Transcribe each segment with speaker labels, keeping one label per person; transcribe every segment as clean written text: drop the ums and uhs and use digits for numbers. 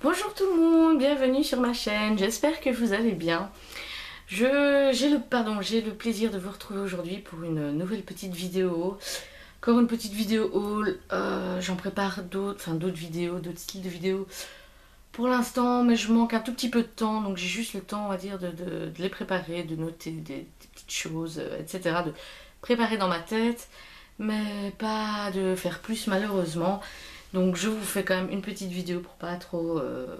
Speaker 1: Bonjour tout le monde, bienvenue sur ma chaîne, j'espère que vous allez bien. J'ai le plaisir de vous retrouver aujourd'hui pour une nouvelle petite vidéo. Encore une petite vidéo haul, j'en prépare d'autres vidéos, d'autres styles de vidéos pour l'instant, mais je manque un tout petit peu de temps, donc j'ai juste le temps, on va dire, de les préparer, de noter des petites choses, etc. De préparer dans ma tête, mais pas de faire plus malheureusement. Donc je vous fais quand même une petite vidéo pour pas trop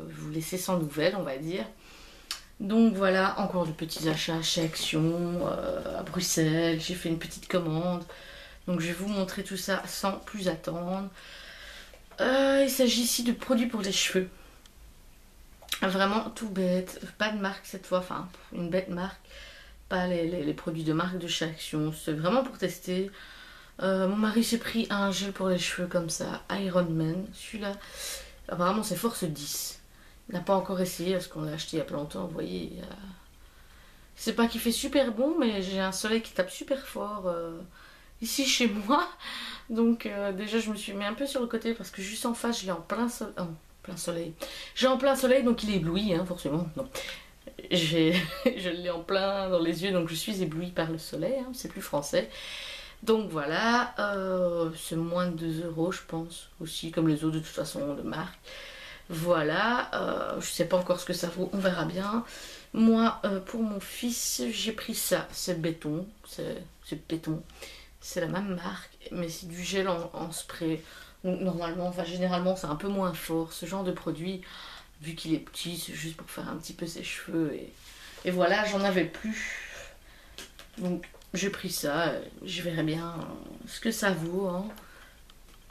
Speaker 1: vous laisser sans nouvelles, on va dire. Donc voilà, encore de petits achats chez Action, à Bruxelles, j'ai fait une petite commande. Donc je vais vous montrer tout ça sans plus attendre. Il s'agit ici de produits pour les cheveux. Vraiment tout bête, pas de marque cette fois, enfin une bête marque. Pas les produits de marque de chez Action, c'est vraiment pour tester. Mon mari s'est pris un gel pour les cheveux comme ça, Iron Man. Celui-là, apparemment c'est Force 10. Il n'a pas encore essayé parce qu'on l'a acheté il y a pas longtemps, vous voyez. C'est pas qu'il fait super bon, mais j'ai un soleil qui tape super fort ici chez moi. Donc déjà je me suis mis un peu sur le côté parce que juste en face je l'ai en plein soleil. J'ai en plein soleil donc il est ébloui, hein, forcément. Non. Je l'ai en plein dans les yeux donc je suis éblouie par le soleil, hein, c'est plus français. Donc voilà, c'est moins de 2 € je pense, aussi comme les autres de toute façon de marque. Voilà, je sais pas encore ce que ça vaut, on verra bien. Moi, pour mon fils, j'ai pris ça, c'est béton, c'est la même marque, mais c'est du gel en spray. Donc normalement, enfin généralement c'est un peu moins fort, ce genre de produit, vu qu'il est petit, c'est juste pour faire un petit peu ses cheveux. Et voilà, j'en avais plus. Donc j'ai pris ça, je verrai bien ce que ça vaut. Hein.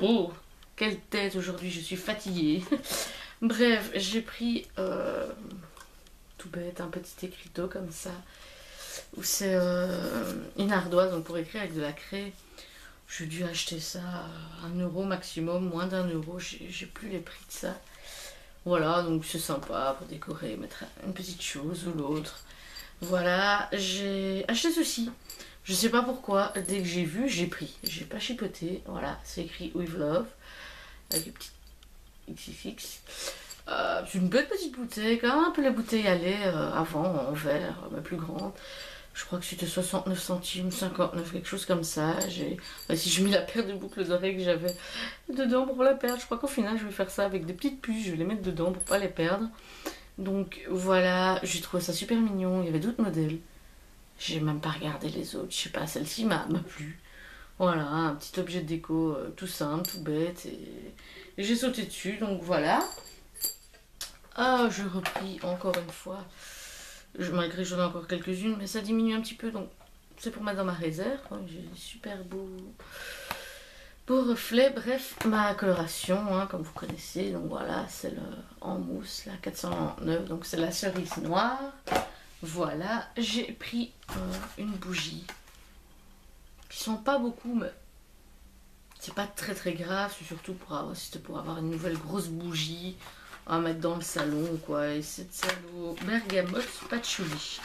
Speaker 1: Oh, quelle tête aujourd'hui, je suis fatiguée. Bref, j'ai pris tout bête, un petit écriteau comme ça, où c'est une ardoise, donc pour écrire avec de la craie. J'ai dû acheter ça à 1 € maximum, moins d'1 €, j'ai plus les prix de ça. Voilà, donc c'est sympa pour décorer, mettre une petite chose ou l'autre. Voilà, j'ai acheté ceci. Je sais pas pourquoi, dès que j'ai vu, j'ai pris. J'ai pas chipoté. Voilà, c'est écrit With Love. Avec une petite XXX. C'est une belle petite bouteille, quand même un peu les bouteilles à lait avant, en verre, mais plus grande. Je crois que c'était 69 centimes, 59, quelque chose comme ça. Si je mets la paire de boucles d'oreilles que j'avais dedans pour la perdre, je crois qu'au final je vais faire ça avec des petites puces, je vais les mettre dedans pour pas les perdre. Donc voilà, j'ai trouvé ça super mignon, il y avait d'autres modèles. J'ai même pas regardé les autres, je sais pas, celle-ci m'a plu. Voilà, un petit objet de déco tout simple, tout bête, et j'ai sauté dessus, donc voilà. Ah, je repris encore une fois, malgré que j'en ai encore quelques-unes, mais ça diminue un petit peu, donc c'est pour mettre dans ma réserve. J'ai des super beaux reflets, bref, ma coloration, hein, comme vous connaissez, donc voilà, celle en mousse, la 499, donc c'est la cerise noire. Voilà, j'ai pris une bougie, qui sont pas beaucoup, mais c'est pas très grave, c'est surtout pour avoir une nouvelle grosse bougie à mettre dans le salon, quoi. Et cette salaud bergamote patchouli,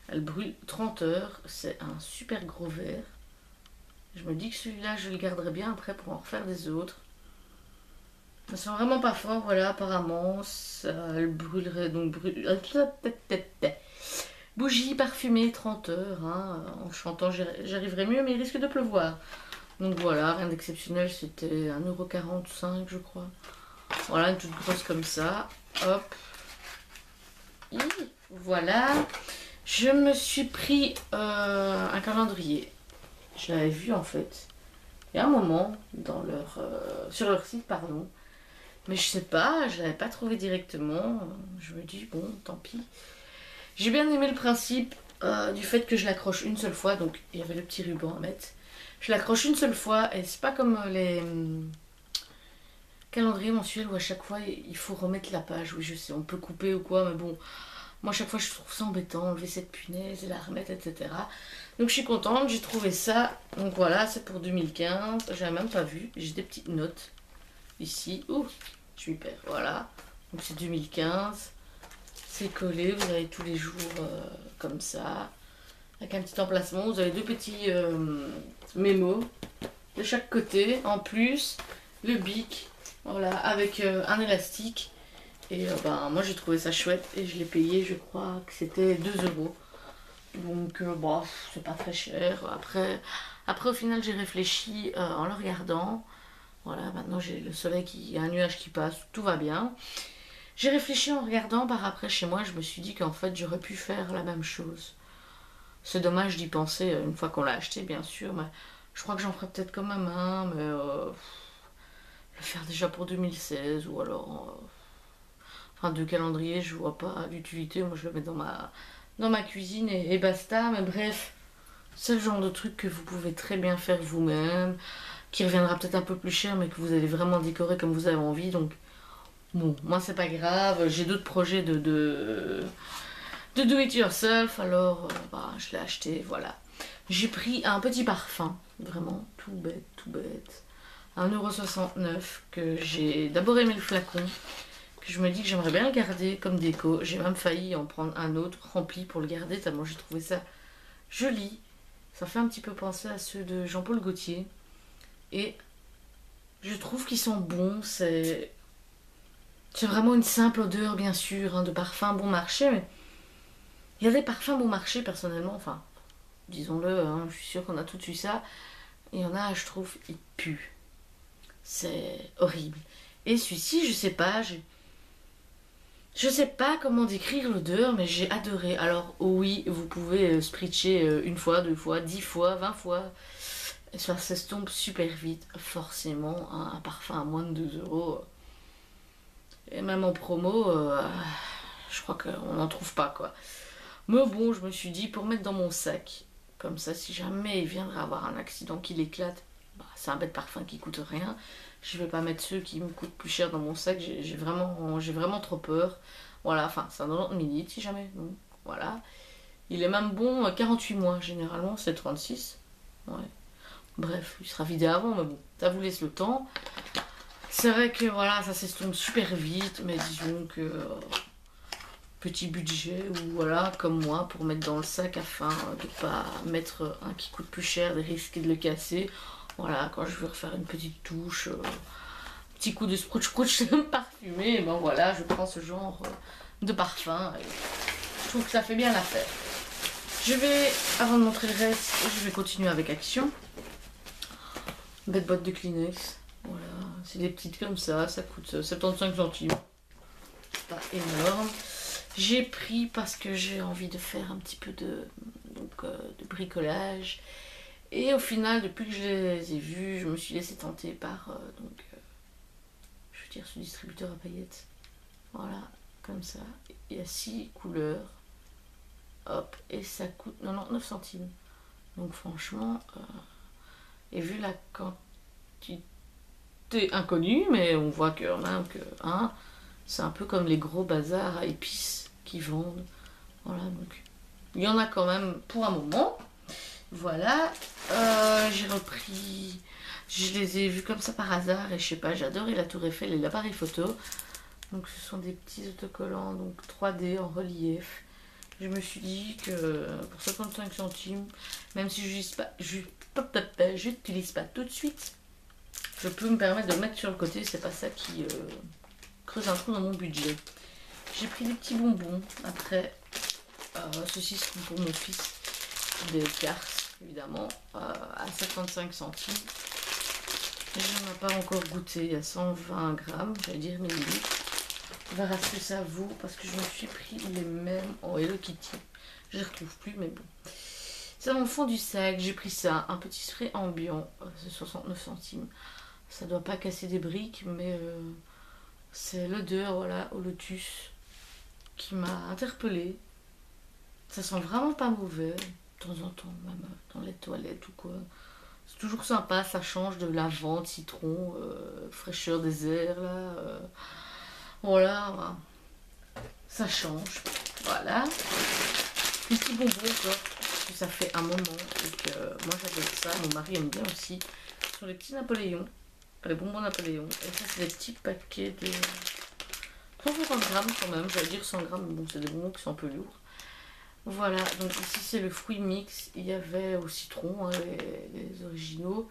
Speaker 1: elle brûle 30 heures, c'est un super gros verre. Je me dis que celui-là, je le garderai bien après pour en refaire des autres. Elles sont vraiment pas forts, voilà, apparemment, ça, elle brûlerait, donc bougie parfumée 30 heures, hein. En chantant j'arriverai mieux, mais il risque de pleuvoir. Donc voilà, rien d'exceptionnel, c'était 1,45 € je crois. Voilà, une toute grosse comme ça. Hop. Et voilà. Je me suis pris un calendrier. Je l'avais vu en fait. Il y a un moment sur leur site, pardon. Mais je sais pas, je l'avais pas trouvé directement. Je me dis, bon, tant pis. J'ai bien aimé le principe du fait que je l'accroche une seule fois. Donc il y avait le petit ruban à mettre. Je l'accroche une seule fois et c'est pas comme les calendriers mensuels où à chaque fois il faut remettre la page. Oui, je sais, on peut couper ou quoi, mais bon, moi à chaque fois je trouve ça embêtant, enlever cette punaise et la remettre, etc. Donc je suis contente, j'ai trouvé ça. Donc voilà, c'est pour 2015. J'avais même pas vu, j'ai des petites notes ici. Ouh, je m'y perds, voilà. Donc c'est 2015. C'est collé, vous avez tous les jours comme ça. Avec un petit emplacement, vous avez deux petits mémos de chaque côté. En plus, le bic, voilà, avec un élastique Et ben, moi j'ai trouvé ça chouette et je l'ai payé, je crois que c'était 2 euros. Donc bon, c'est pas très cher. Après au final j'ai réfléchi en le regardant. Voilà, maintenant j'ai le soleil il y a un nuage qui passe, tout va bien. J'ai réfléchi en regardant par après chez moi, je me suis dit qu'en fait j'aurais pu faire la même chose. C'est dommage d'y penser une fois qu'on l'a acheté bien sûr, mais je crois que j'en ferai peut-être quand même un, mais le faire déjà pour 2016 ou alors... enfin, de calendrier, je vois pas l'utilité. Moi, je le mets dans ma cuisine et basta. Mais bref, c'est le genre de truc que vous pouvez très bien faire vous-même, qui reviendra peut-être un peu plus cher, mais que vous allez vraiment décorer comme vous avez envie. Donc, bon, moi, c'est pas grave. J'ai d'autres projets de do it yourself. Alors, bah, je l'ai acheté, voilà. J'ai pris un petit parfum, vraiment tout bête, tout bête. 1,69 € que j'ai d'abord aimé le flacon. Puis je me dis que j'aimerais bien le garder comme déco. J'ai même failli en prendre un autre rempli pour le garder tellement j'ai trouvé ça joli. Ça fait un petit peu penser à ceux de Jean-Paul Gaultier. Et je trouve qu'ils sont bons. C'est vraiment une simple odeur bien sûr hein, de parfum bon marché. Mais il y a des parfums bon marché personnellement. Enfin, disons-le, hein, je suis sûre qu'on a tous eu ça. Il y en a, je trouve, ils puent. C'est horrible. Et celui-ci, je sais pas, je sais pas comment décrire l'odeur, mais j'ai adoré. Alors oui, vous pouvez spritcher une fois, 2 fois, 10 fois, 20 fois. Et ça s'estompe super vite, forcément. Hein, un parfum à moins de 2 euros. Et même en promo, je crois qu'on n'en trouve pas quoi. Mais bon, je me suis dit pour mettre dans mon sac, comme ça si jamais il viendrait avoir un accident qui l'éclate, bah, c'est un bête parfum qui coûte rien. Je vais pas mettre ceux qui me coûtent plus cher dans mon sac, j'ai vraiment trop peur. Voilà, enfin c'est un 90 ml si jamais, donc voilà. Il est même bon 48 mois, généralement c'est 36. Ouais. Bref, il sera vidé avant, mais bon, ça vous laisse le temps. C'est vrai que voilà, ça s'estompe super vite, mais disons que petit budget ou voilà, comme moi, pour mettre dans le sac afin de pas mettre un qui coûte plus cher et risquer de le casser. Voilà, quand je veux refaire une petite touche, petit coup de sprouch parfumé, et ben voilà, je prends ce genre de parfum. Et je trouve que ça fait bien l'affaire. Je vais, avant de montrer le reste, je vais continuer avec Action. Bête boîte de Kleenex. Voilà, c'est des petites comme ça coûte 75 centimes. C'est pas énorme. J'ai pris parce que j'ai envie de faire un petit peu de bricolage. Et au final, depuis que je les ai vus, je me suis laissé tenter par je veux dire ce distributeur à paillettes. Voilà, comme ça. Il y a 6 couleurs. Hop, et ça coûte 99 centimes. Donc franchement, et vu la quantité inconnue, mais on voit qu'il y en a que un, c'est un peu comme les gros bazars à épices qui vendent. Voilà, donc il y en a quand même pour un moment. Voilà, j'ai repris, je les ai vus comme ça par hasard et je sais pas, j'ai adoré la tour Eiffel et l'appareil photo. Donc ce sont des petits autocollants, donc 3D en relief. Je me suis dit que pour 55 centimes, même si je n'utilise pas tout de suite, je peux me permettre de le mettre sur le côté, c'est pas ça qui creuse un trou dans mon budget. J'ai pris des petits bonbons, après, ceux-ci seront pour mon fils, des cartes évidemment, à 55 centimes. Je n'en ai pas encore goûté, il y a 120 grammes, j'allais dire millilitres. On verra ce que ça vaut, parce que je me suis pris les mêmes en Hello Kitty. Je les retrouve plus, mais bon. C'est dans le fond du sac, j'ai pris ça, un petit spray ambiant, c'est 69 centimes. Ça doit pas casser des briques, mais c'est l'odeur, voilà, au lotus, qui m'a interpellée. Ça sent vraiment pas mauvais, de temps en temps, même dans les toilettes ou quoi. C'est toujours sympa, ça change de lavande, citron, fraîcheur des airs, là. Voilà, ça change. Voilà. Des petits bonbons quoi, parce que ça fait un moment et que moi j'adore ça. Mon mari aime bien aussi. Ce sont les petits Napoléons, les bonbons Napoléon. Et ça, c'est des petits paquets de 150 grammes quand même. J'allais dire 100 grammes, mais bon, c'est des bonbons qui sont un peu lourds. Voilà, donc ici c'est le fruit mix. Il y avait au citron, hein, les originaux.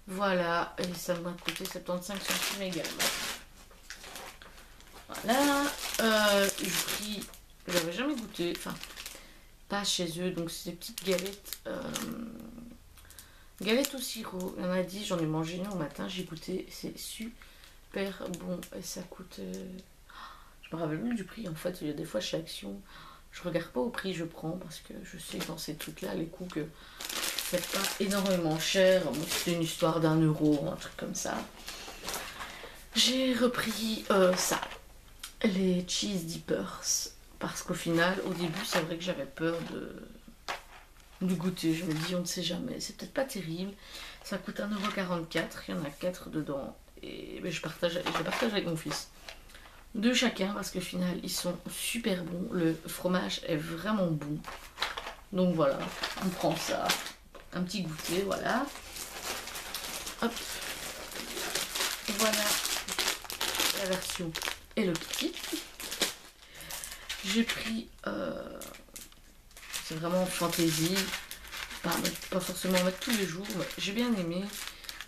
Speaker 1: Voilà, et ça m'a coûté 75 centimes également. Voilà. Là, j'ai pris, j'avais jamais goûté, enfin, pas chez eux, donc c'est des petites galettes, galettes au sirop. Il y en a 10, j'en ai mangé une au matin, j'ai goûté, c'est super bon et ça coûte. Je me rappelle plus du prix en fait, il y a des fois chez Action, je regarde pas au prix, je prends parce que je sais que dans ces trucs là, les coûts que c'est pas énormément cher. Bon, c'est une histoire d'1 euro, un truc comme ça. J'ai repris ça, les cheese dippers, parce qu'au final, au début, c'est vrai que j'avais peur du goûter. Je me dis, on ne sait jamais, c'est peut-être pas terrible. Ça coûte 1,44 €, il y en a 4 dedans. Et je les partage avec mon fils. Deux chacun, parce qu'au final, ils sont super bons. Le fromage est vraiment bon. Donc voilà, on prend ça. Un petit goûter, voilà. Hop. Voilà la version Hello Kitty. J'ai pris, c'est vraiment fantaisie, pas forcément mettre tous les jours, mais j'ai bien aimé.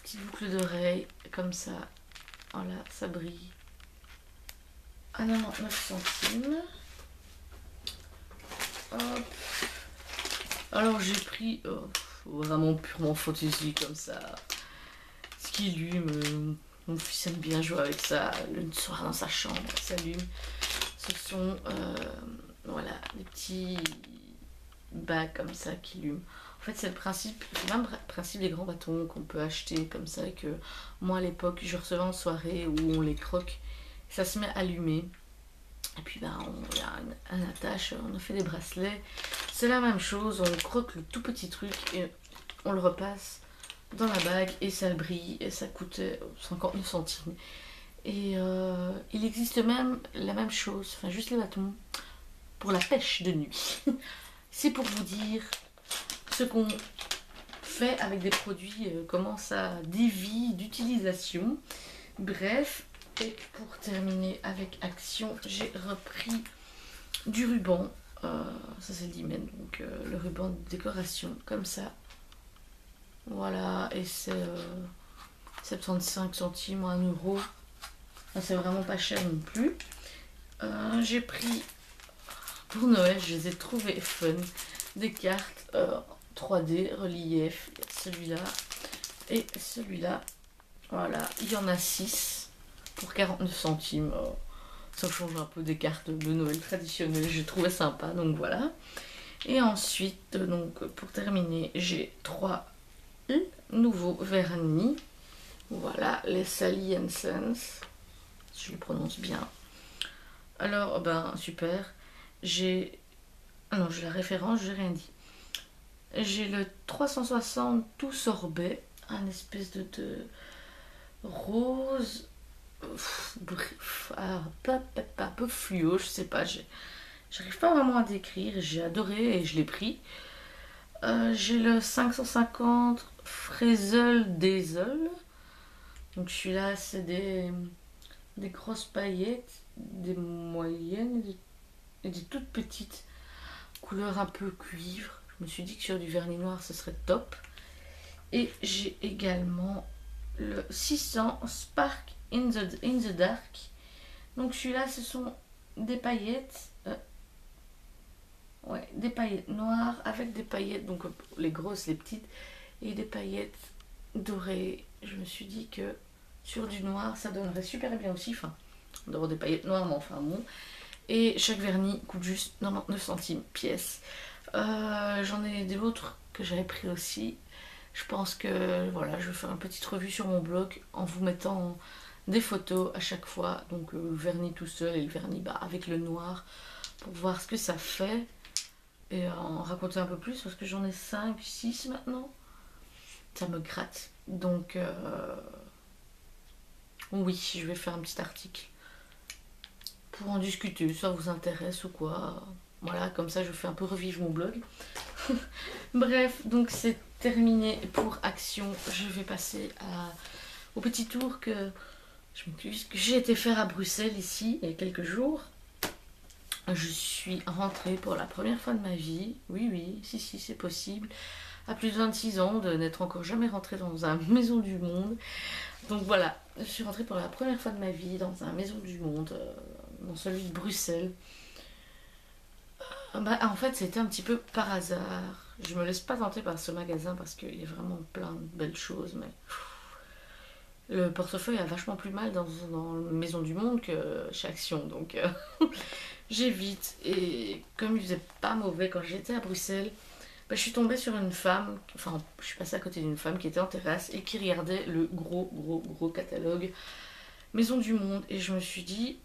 Speaker 1: Petite boucle d'oreille, comme ça, voilà, ça brille. À 99 centimes. Hop. Alors j'ai pris, vraiment purement fantaisie, comme ça. Ce qui allume, mon fils aime bien jouer avec ça, le soir dans sa chambre, ça s'allume. Ce sont voilà, des petits bacs comme ça qui allument. En fait, c'est le même principe des grands bâtons qu'on peut acheter comme ça. Et que moi, à l'époque, je recevais en soirée où on les croque, ça se met à allumer. Et puis, ben, il y a un attache, on a fait des bracelets. C'est la même chose, on croque le tout petit truc et on le repasse dans la bague et ça brille et ça coûtait 59 centimes. Et il existe même la même chose, enfin juste les bâtons, pour la pêche de nuit. C'est pour vous dire ce qu'on fait avec des produits, comment ça dévie d'utilisation. Bref, et pour terminer avec Action, j'ai repris du ruban. Ça c'est le dimen, donc le ruban de décoration, comme ça. Voilà, et c'est 75 centimes ou 1 €. C'est vraiment pas cher non plus. J'ai pris pour Noël, je les ai trouvés fun, des cartes 3D relief, celui-là et celui-là. Voilà, il y en a 6 pour 49 centimes. Ça change un peu des cartes de Noël traditionnelles, j'ai trouvé sympa, donc voilà. Et ensuite, donc pour terminer, j'ai 3 nouveaux vernis. Voilà, les Sally Sons, je le prononce bien. Alors, ben super. J'ai. Ah non, j'ai la référence, j'ai rien dit. J'ai le 360 tout sorbet, un espèce de rose. Un peu fluo, je sais pas. J'arrive pas vraiment à décrire. J'ai adoré et je l'ai pris. J'ai le 550 Fraisel Diesel. Donc celui-là, c'est des grosses paillettes, des moyennes et des toutes petites, couleur un peu cuivre. Je me suis dit que sur du vernis noir ce serait top. Et j'ai également le 600 Spark in the Dark. Donc celui-là, ce sont des paillettes, ouais, des paillettes noires avec des paillettes, donc les grosses, les petites, et des paillettes dorées. Je me suis dit que sur du noir ça donnerait super bien aussi, enfin d'avoir des paillettes noires, mais enfin bon. Et chaque vernis coûte juste 99 centimes pièce. J'en ai d'autres que j'avais pris aussi. Je pense que voilà, je vais faire une petite revue sur mon blog en vous mettant des photos à chaque fois. Donc le vernis tout seul et le vernis avec le noir, pour voir ce que ça fait et en raconter un peu plus, parce que j'en ai 5, 6 maintenant. Ça me gratte. Donc oui, je vais faire un petit article pour en discuter, ça vous intéresse ou quoi. Voilà, comme ça je fais un peu revivre mon blog. Bref, donc c'est terminé pour Action. Je vais passer au petit tour que j'ai été faire à Bruxelles ici il y a quelques jours. Je suis rentrée pour la première fois de ma vie. Oui, oui, si, c'est possible. À plus de 26 ans, de n'être encore jamais rentrée dans une maison du monde. Donc voilà, je suis rentrée pour la première fois de ma vie dans une maison du monde. dans celui de Bruxelles. Bah, en fait, c'était un petit peu par hasard. Je me laisse pas tenter par ce magasin parce qu'il y a vraiment plein de belles choses, mais le portefeuille a vachement plus mal dans Maison du Monde que chez Action, donc j'évite. Et comme il faisait pas mauvais quand j'étais à Bruxelles, bah, je suis tombée sur une femme, enfin, je suis passée à côté d'une femme qui était en terrasse et qui regardait le gros catalogue Maison du Monde. Et je me suis dit,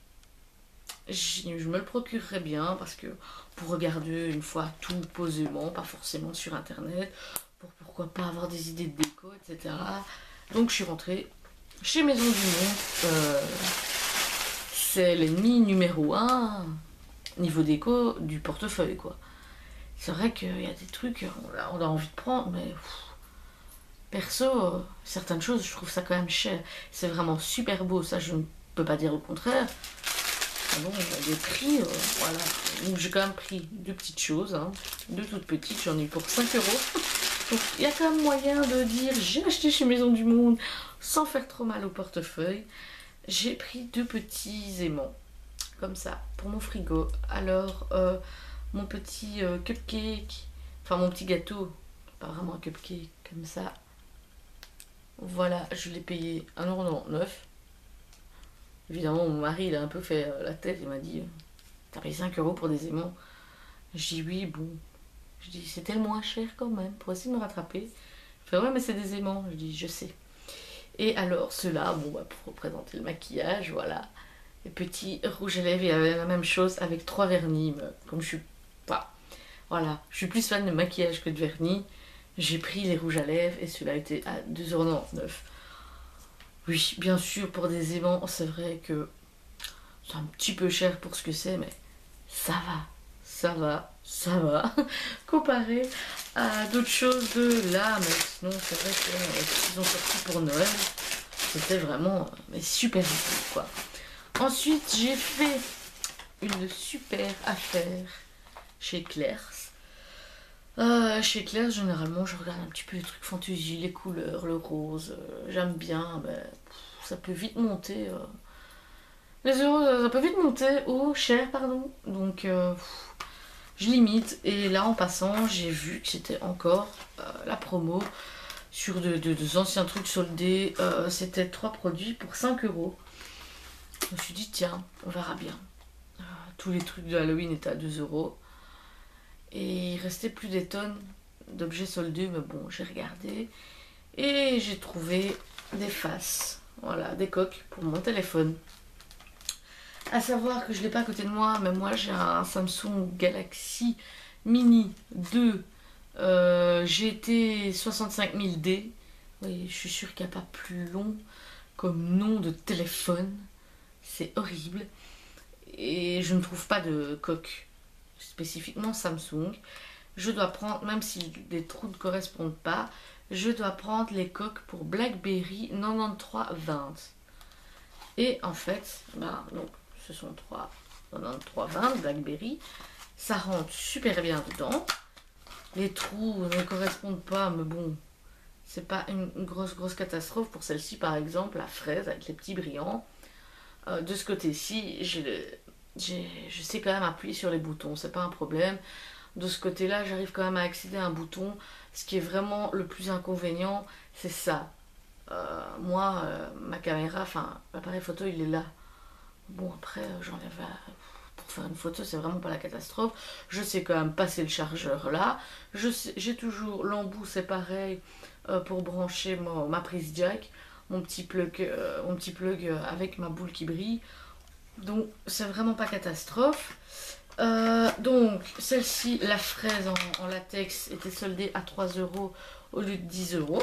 Speaker 1: je me le procurerais bien parce que pour regarder une fois tout posément, pas forcément sur internet, pour pourquoi pas avoir des idées de déco, etc. Donc je suis rentrée chez Maison du Monde. C'est l'ennemi numéro un niveau déco du portefeuille, quoi. C'est vrai qu'il y a des trucs, on a envie de prendre, mais perso, certaines choses, je trouve ça quand même cher. C'est vraiment super beau, ça je ne peux pas dire le contraire. Ah bon, des prix, voilà. Donc j'ai quand même pris deux petites choses, hein, deux toutes petites, j'en ai eu pour 5 euros. Donc il y a quand même moyen de dire j'ai acheté chez Maison du Monde sans faire trop mal au portefeuille. J'ai pris deux petits aimants, comme ça, pour mon frigo. Alors, mon petit cupcake, enfin mon petit gâteau, pas vraiment un cupcake, comme ça. Voilà, je l'ai payé 1,99 €. Évidemment, mon mari, il a un peu fait la tête, il m'a dit t'as payé 5 euros pour des aimants. Je dis oui, bon. Je dis c'était le moins cher quand même, pour essayer de me rattraper. Il fait ouais, mais c'est des aimants. Je dis je sais. Et alors, ceux-là, bon, bah, pour représenter le maquillage, voilà. Les petits rouges à lèvres, il y avait la même chose avec 3 vernis. Mais comme je suis pas. Voilà, je suis plus fan de maquillage que de vernis. J'ai pris les rouges à lèvres et ceux-là étaient à 2,99 €. Oui, bien sûr, pour des aimants, c'est vrai que c'est un petit peu cher pour ce que c'est, mais ça va, ça va, ça va. Comparé à d'autres choses de là, mais sinon, c'est vrai qu'ils ont sorti pour Noël. C'était vraiment mais super utile, quoi. Ensuite, j'ai fait une super affaire chez Claire's. Chez Claire's, généralement, je regarde un petit peu les trucs fantasy, les couleurs, le rose. J'aime bien, mais ça peut vite monter. Les euros, ça peut vite monter au cher, pardon. Donc, je limite. Et là, en passant, j'ai vu que c'était encore la promo sur de anciens trucs soldés. C'était 3 produits pour 5 euros. Je me suis dit, tiens, on verra bien. Tous les trucs de Halloween étaient à 2 euros. Et il restait plus des tonnes d'objets soldés, mais bon, j'ai regardé. Et j'ai trouvé des faces, voilà, des coques pour mon téléphone. À savoir que je ne l'ai pas à côté de moi, mais moi j'ai un Samsung Galaxy Mini 2 GT 65000D. Oui, je suis sûre qu'il n'y a pas plus long comme nom de téléphone. C'est horrible. Et je ne trouve pas de coque spécifiquement Samsung. Je dois prendre, même si les trous ne correspondent pas, je dois prendre les coques pour BlackBerry 9320. Et en fait, bah, donc, ce sont 9320 BlackBerry. Ça rentre super bien dedans. Les trous ne correspondent pas, mais bon, c'est pas une grosse catastrophe. Pour celle-ci, par exemple, la fraise avec les petits brillants. De ce côté-ci, je sais quand même appuyer sur les boutons, c'est pas un problème. De ce côté-là, j'arrive quand même à accéder à un bouton. Ce qui est vraiment le plus inconvénient, c'est ça. Moi, ma caméra, enfin, l'appareil photo, il est là. Bon, après, j'enlève pour faire une photo, c'est vraiment pas la catastrophe. Je sais quand même passer le chargeur là. J'ai toujours l'embout, c'est pareil, pour brancher ma prise jack. Mon petit plug avec ma boule qui brille. Donc c'est vraiment pas catastrophe. Donc celle-ci, la fraise en latex, était soldée à 3 euros au lieu de 10 euros.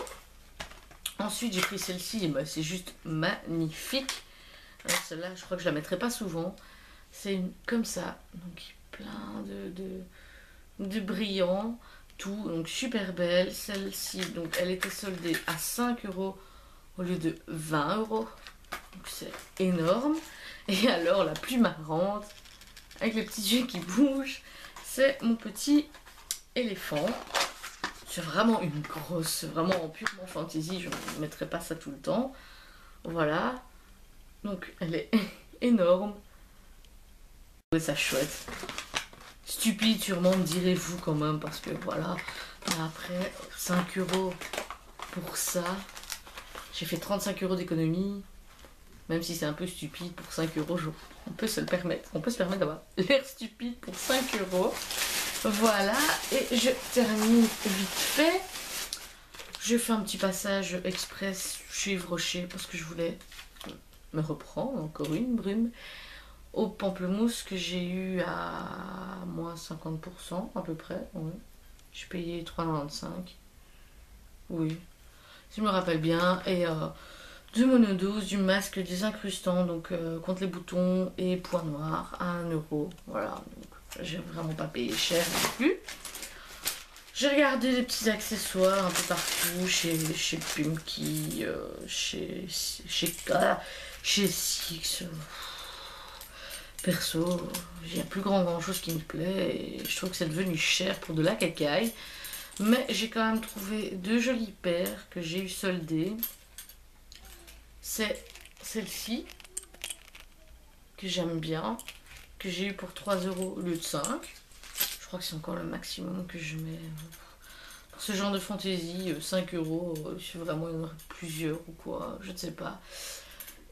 Speaker 1: Ensuite j'ai pris celle-ci, et bah, c'est juste magnifique. Celle-là je crois que je la mettrai pas souvent. C'est comme ça, donc plein de brillants, tout, donc super belle. Celle-ci, donc elle était soldée à 5 euros au lieu de 20 euros. Donc c'est énorme. Et alors la plus marrante, avec les petits yeux qui bougent, c'est mon petit éléphant. C'est vraiment une grosse, vraiment purement fantaisie, je ne mettrai pas ça tout le temps. Voilà. Donc elle est énorme. trouvais ça chouette. Stupide sûrement, me direz-vous quand même, parce que voilà. Après, 5 € pour ça. J'ai fait 35 € d'économie. Même si c'est un peu stupide pour 5 €, on peut se le permettre. On peut se permettre d'avoir l'air stupide pour 5 €. Voilà, et je termine vite fait. Je fais un petit passage express chez Yves Rocher parce que je voulais me reprendre, encore une brume, au pamplemousse que j'ai eu à moins 50% à peu près. Oui. J'ai payé 3,95 €. Oui, si je me rappelle bien. Et de monodose, du masque désincrustant, donc contre les boutons et points noirs à 1 €. Voilà, donc j'ai vraiment pas payé cher non plus. J'ai regardé les petits accessoires un peu partout, chez Pumki, chez Six. Perso, il n'y a plus grand chose qui me plaît et je trouve que c'est devenu cher pour de la cacaille. Mais j'ai quand même trouvé 2 jolies paires que j'ai eu soldées. C'est celle-ci, que j'aime bien, que j'ai eu pour 3 € au lieu de 5. Je crois que c'est encore le maximum que je mets pour ce genre de fantaisie. 5 €, si vraiment il y en aurait plusieurs ou quoi, je ne sais pas.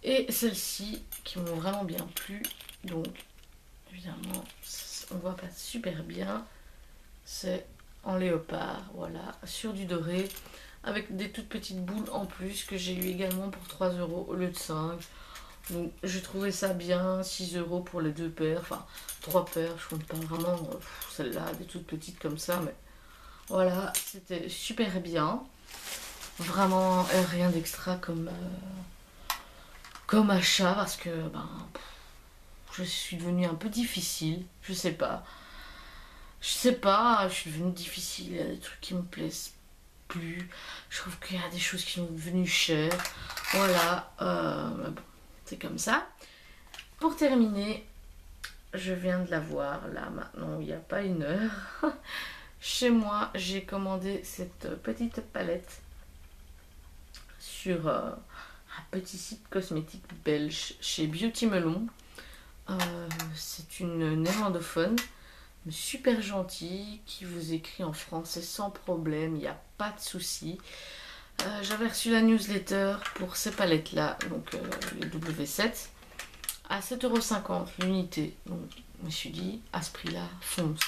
Speaker 1: Et celles-ci qui m'ont vraiment bien plu, donc évidemment on voit pas super bien, c'est en léopard, voilà, sur du doré, avec des toutes petites boules en plus que j'ai eu également pour 3 € au lieu de 5. Donc je trouvais ça bien, 6 € pour les 2 paires, enfin 3 paires, je compte pas vraiment celle-là, des toutes petites comme ça, mais voilà, c'était super bien. Vraiment rien d'extra comme achat, parce que ben, je suis devenue un peu difficile, je sais pas, je suis devenue difficile, il y a des trucs qui me plaisent plus, je trouve qu'il y a des choses qui sont devenues chères, voilà, bon, c'est comme ça. Pour terminer, je viens de la voir là maintenant, il n'y a pas 1 heure. Chez moi, j'ai commandé cette petite palette sur un petit site cosmétique belge chez Beauty Melon. C'est une néerlandophone super gentille qui vous écrit en français sans problème, il n'y a pas de souci. J'avais reçu la newsletter pour ces palettes là, donc les W7 à 7,50 € l'unité. Donc je me suis dit à ce prix là, fonce.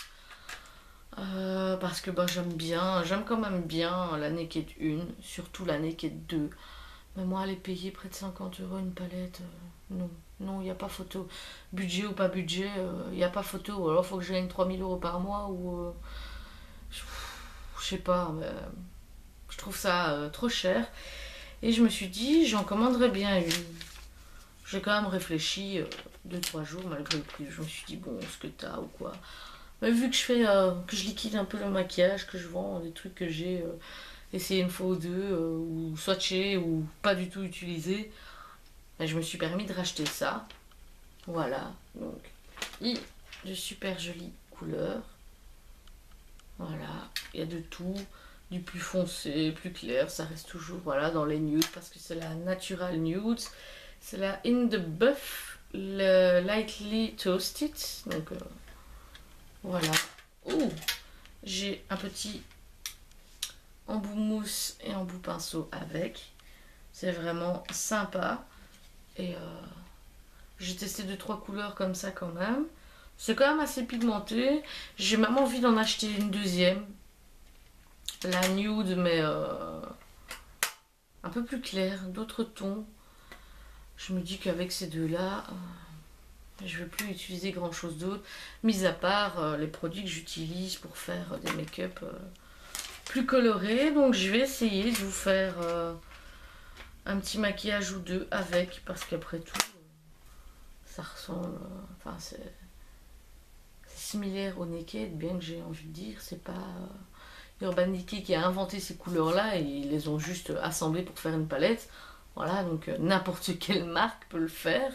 Speaker 1: Parce que bah, j'aime quand même bien la Naked 1, surtout la Naked 2. Mais moi aller payer près de 50 € une palette, non, non, il n'y a pas photo. Budget ou pas budget, il n'y a pas photo. Alors il faut que je gagne 3000 € par mois ou je sais pas, mais je trouve ça trop cher. Et je me suis dit, j'en commanderais bien une. J'ai quand même réfléchi 2-3 jours malgré le prix. Je me suis dit, bon, ce que t'as ou quoi. Mais vu que je liquide un peu le maquillage, que je vends des trucs que j'ai essayé une fois ou deux, ou swatché ou pas du tout utilisé, ben, je me suis permis de racheter ça. Voilà, donc, et de super jolies couleurs. Voilà, il y a de tout, du plus foncé, plus clair, ça reste toujours voilà, dans les nudes parce que c'est la Natural Nudes. C'est la In the Buff, le Lightly Toasted. Donc voilà. Oh, j'ai un petit embout mousse et embout pinceau avec. C'est vraiment sympa. Et j'ai testé 2-3 couleurs comme ça quand même. C'est quand même assez pigmenté. J'ai même envie d'en acheter une deuxième. La nude, mais un peu plus claire, d'autres tons. Je me dis qu'avec ces deux-là, je ne vais plus utiliser grand-chose d'autre. Mis à part les produits que j'utilise pour faire des make-up plus colorés. Donc je vais essayer de vous faire un petit maquillage ou deux avec. Parce qu'après tout, ça ressemble... Enfin, c'est similaire au Naked, bien que j'ai envie de dire. C'est pas Urban Decay qui a inventé ces couleurs-là et ils les ont juste assemblées pour faire une palette. Voilà, donc n'importe quelle marque peut le faire.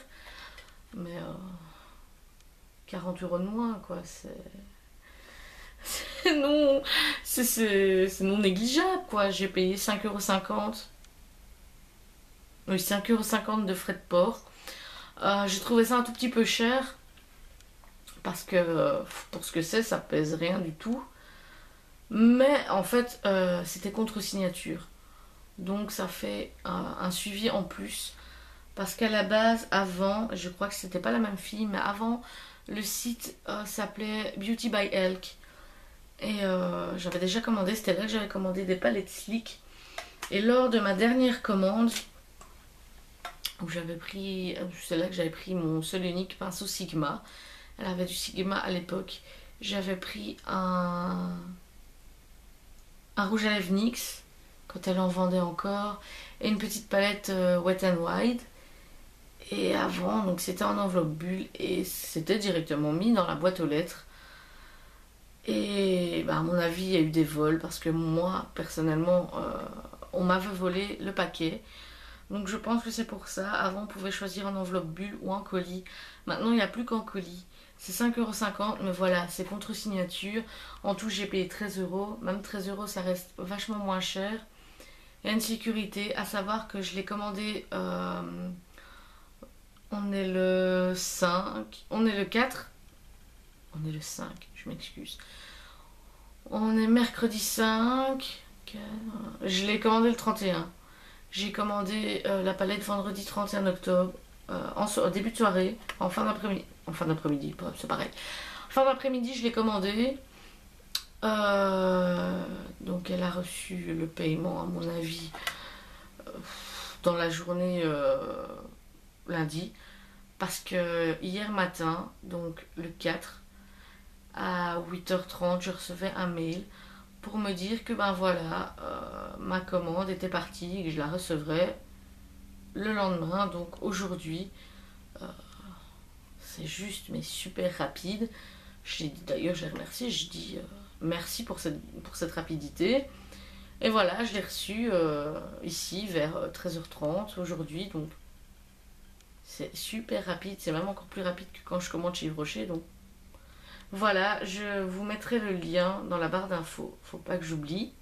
Speaker 1: Mais 40 € de moins, quoi. C'est non, c'est non négligeable, quoi. J'ai payé 5,50 €. Oui, 5,50 € de frais de port. J'ai trouvé ça un tout petit peu cher. parce que pour ce que c'est, ça pèse rien du tout. Mais en fait, c'était contre signature. Donc ça fait un suivi en plus. Parce qu'à la base, avant, je crois que c'était pas la même fille, mais avant, le site s'appelait Beauty by Elk. Et j'avais déjà commandé, c'était là que j'avais commandé des palettes Sleek. Et lors de ma dernière commande, où j'avais pris, c'est là que j'avais pris mon seul et unique pinceau Sigma. Elle avait du Sigma à l'époque. J'avais pris un rouge à lèvres NYX, quand elle en vendait encore, et une petite palette Wet n Wild. Et avant, donc c'était en enveloppe bulle et c'était directement mis dans la boîte aux lettres. Et bah, à mon avis, il y a eu des vols parce que moi, personnellement, on m'avait volé le paquet. Donc je pense que c'est pour ça. Avant, on pouvait choisir en enveloppe bulle ou en colis. Maintenant, il n'y a plus qu'en colis. C'est 5,50 €, mais voilà, c'est contre signature. En tout, j'ai payé 13 €. Même 13 €, ça reste vachement moins cher. Il y a une sécurité, à savoir que je l'ai commandé... on est le 5, on est le 4, on est le 5, je m'excuse. On est mercredi 5, je l'ai commandé le 31. J'ai commandé la palette vendredi 31 octobre, en début de soirée, en fin d'après-midi, c'est pareil. Fin d'après-midi, je l'ai commandé. Donc elle a reçu le paiement, à mon avis, dans la journée lundi. Parce que hier matin, donc le 4, à 8h30, je recevais un mail pour me dire que ben voilà, ma commande était partie et que je la recevrais le lendemain, donc aujourd'hui. C'est juste mais super rapide. D'ailleurs, je les remercie, je dis merci pour cette rapidité. Et voilà, je l'ai reçu ici vers 13h30 aujourd'hui, donc c'est super rapide, c'est même encore plus rapide que quand je commande chez Yves Rocher. Donc voilà, je vous mettrai le lien dans la barre d'infos, faut pas que j'oublie.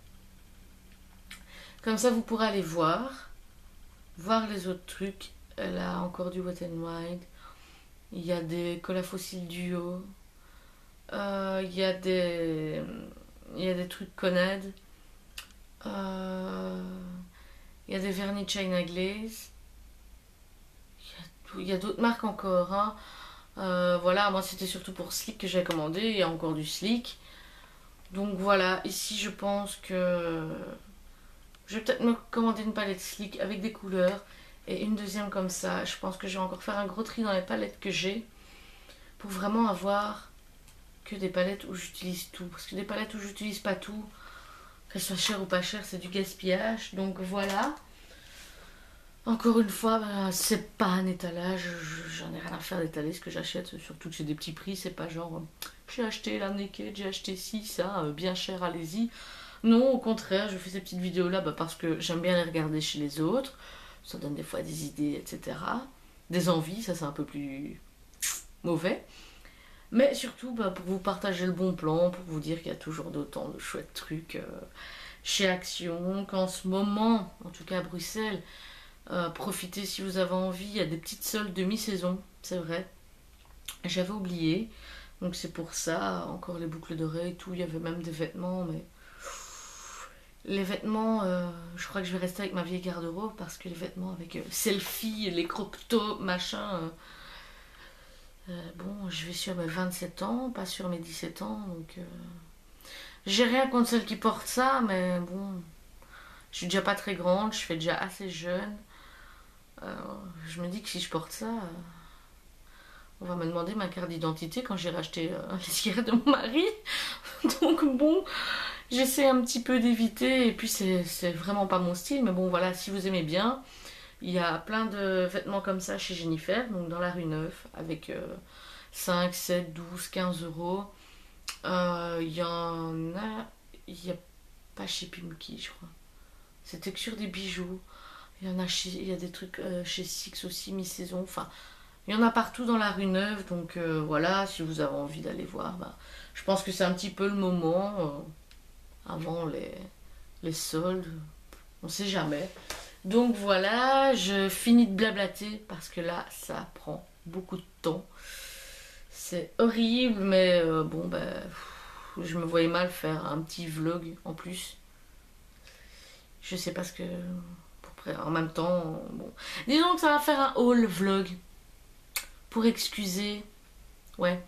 Speaker 1: Comme ça, vous pourrez aller voir les autres trucs. Elle a encore du Wet n Wild. Il y a des colla fossiles duo. Il y a des trucs Conad. Il y a des vernis China Glaze. Il y a d'autres marques encore. Hein. Voilà, moi c'était surtout pour Sleek que j'ai commandé. Il y a encore du Sleek. Donc voilà, ici je pense que je vais peut-être me commander une palette Sleek avec des couleurs et une deuxième comme ça. Je pense que je vais encore faire un gros tri dans les palettes que j'ai pour vraiment avoir que des palettes où j'utilise tout. Parce que des palettes où j'utilise pas tout, qu'elles soient chères ou pas chères, c'est du gaspillage. Donc voilà. Encore une fois, ben, c'est pas un étalage, j'en ai rien à faire d'étaler ce que j'achète, surtout que c'est des petits prix, c'est pas genre j'ai acheté la Naked, j'ai acheté ci, ça, bien cher, allez-y. Non, au contraire, je fais ces petites vidéos là parce que j'aime bien les regarder chez les autres, ça donne des fois des idées, etc. Des envies, ça c'est un peu plus mauvais. Mais surtout pour vous partager le bon plan, pour vous dire qu'il y a toujours d'autant de chouettes trucs chez Action, qu'en ce moment, en tout cas à Bruxelles, profitez si vous avez envie, il y a des petites soldes de mi-saison, c'est vrai. J'avais oublié, donc c'est pour ça, encore les boucles d'oreilles et tout, il y avait même des vêtements, mais les vêtements, je crois que je vais rester avec ma vieille garde-robe parce que les vêtements avec selfie, les crop tops, machin, bon, je vais sur mes 27 ans, pas sur mes 17 ans, donc j'ai rien contre celles qui portent ça, mais bon, je suis déjà pas très grande, je fais déjà assez jeune. Je me dis que si je porte ça, on va me demander ma carte d'identité quand j'irai acheter les cigarettes de mon mari. Donc bon, j'essaie un petit peu d'éviter. Et puis c'est vraiment pas mon style. Mais bon voilà, si vous aimez bien, il y a plein de vêtements comme ça chez Jennifer. Donc dans la rue Neuve, avec 5, 7, 12, 15 euros. Il y en a... Il n'y a pas chez Pimki, je crois. C'était que sur des bijoux. Il y a des trucs chez Six aussi, mi-saison. Enfin, il y en a partout dans la rue Neuve. Donc voilà, si vous avez envie d'aller voir, bah, je pense que c'est un petit peu le moment avant les soldes. On sait jamais. Donc voilà, je finis de blablater parce que là, ça prend beaucoup de temps. C'est horrible, mais bon, bah, je me voyais mal faire un petit vlog en plus. Je sais pas ce que... En même temps, bon. Disons que ça va faire un haul vlog. Pour excuser... Ouais.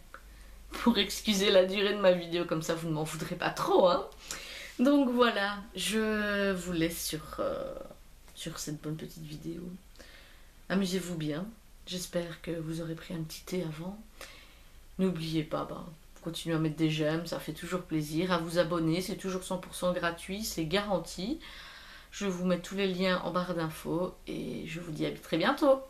Speaker 1: Pour excuser la durée de ma vidéo, comme ça vous ne m'en voudrez pas trop, hein. Donc voilà, je vous laisse sur cette bonne petite vidéo. Amusez-vous bien. J'espère que vous aurez pris un petit thé avant. N'oubliez pas, continuez à mettre des j'aime, ça fait toujours plaisir. À vous abonner, c'est toujours 100% gratuit, c'est garanti. Je vous mets tous les liens en barre d'infos et je vous dis à très bientôt.